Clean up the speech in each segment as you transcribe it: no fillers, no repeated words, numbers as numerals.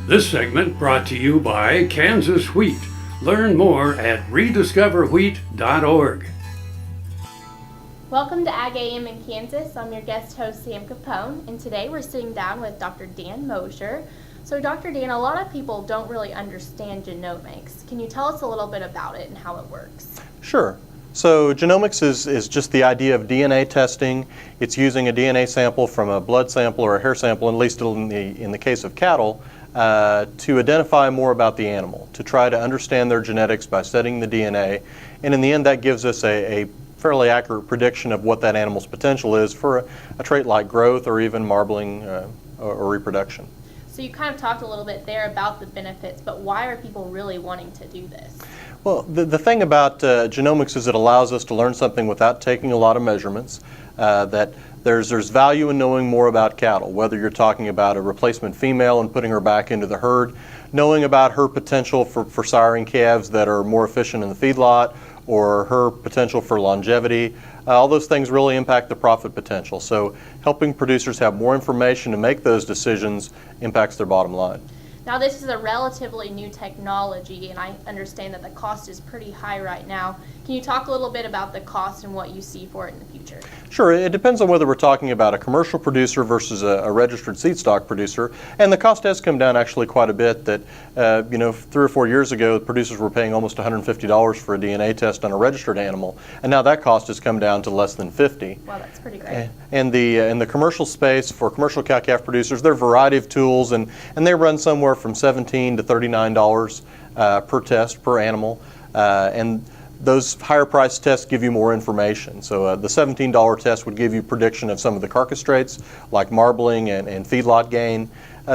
This segment brought to you by Kansas Wheat. Learn more at rediscoverwheat.org. Welcome to AGam In Kansas. I'm your guest host, Sam Capoun, and today we're sitting down with Dr. Dan Moser. So Dr. Dan, a lot of people don't really understand genomics. Can you tell us a little bit about it and how it works? Sure. So genomics is just the idea of DNA testing. It's using a DNA sample from a blood sample or a hair sample, at least in the case of cattle, to identify more about the animal, to try to understand their genetics by studying the DNA. And in the end, that gives us a fairly accurate prediction of what that animal's potential is for a trait like growth or even marbling or reproduction. So you kind of talked a little bit there about the benefits, but why are people really wanting to do this? Well, the thing about genomics is it allows us to learn something without taking a lot of measurements, that there's value in knowing more about cattle, whether you're talking about a replacement female and putting her back into the herd, knowing about her potential for siring calves that are more efficient in the feedlot, or her potential for longevity. All those things really impact the profit potential. So helping producers have more information to make those decisions impacts their bottom line. Now this is a relatively new technology, and I understand that the cost is pretty high right now. Can you talk a little bit about the cost and what you see for it in the future? Sure, it depends on whether we're talking about a commercial producer versus a registered seed stock producer, and the cost has come down actually quite a bit. That 3 or 4 years ago, producers were paying almost $150 for a DNA test on a registered animal, and now that cost has come down to less than $50. Wow, that's pretty great. And in the commercial space, for commercial cow-calf producers, there are a variety of tools, and they run somewhere from $17 to $39 per test per animal, and those higher priced tests give you more information. So the $17 test would give you prediction of some of the carcass traits like marbling and feedlot gain,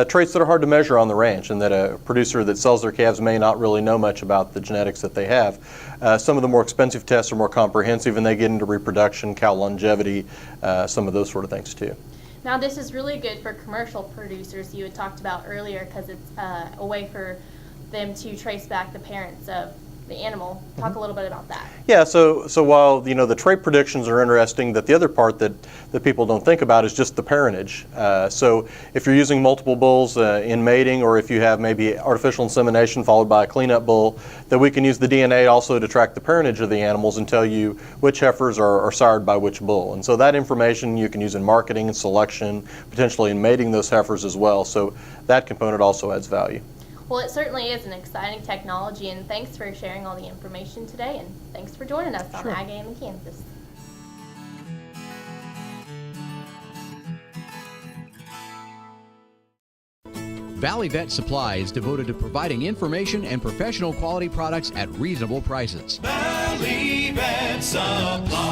traits that are hard to measure on the ranch and that a producer that sells their calves may not really know much about the genetics that they have. Some of the more expensive tests are more comprehensive and they get into reproduction, cow longevity, some of those sort of things too. Now this is really good for commercial producers you had talked about earlier because it's a way for them to trace back the parents of the animal. Talk a little bit about that. Yeah, so while the trait predictions are interesting, that the other part that people don't think about is just the parentage. So if you're using multiple bulls in mating, or if you have maybe artificial insemination followed by a cleanup bull, that we can use the DNA also to track the parentage of the animals and tell you which heifers are sired by which bull. And so that information you can use in marketing and selection, potentially in mating those heifers as well. So that component also adds value. Well, it certainly is an exciting technology, and thanks for sharing all the information today, and thanks for joining us on AGam In Kansas. Valley Vet Supply is devoted to providing information and professional quality products at reasonable prices. Valley Vet Supply.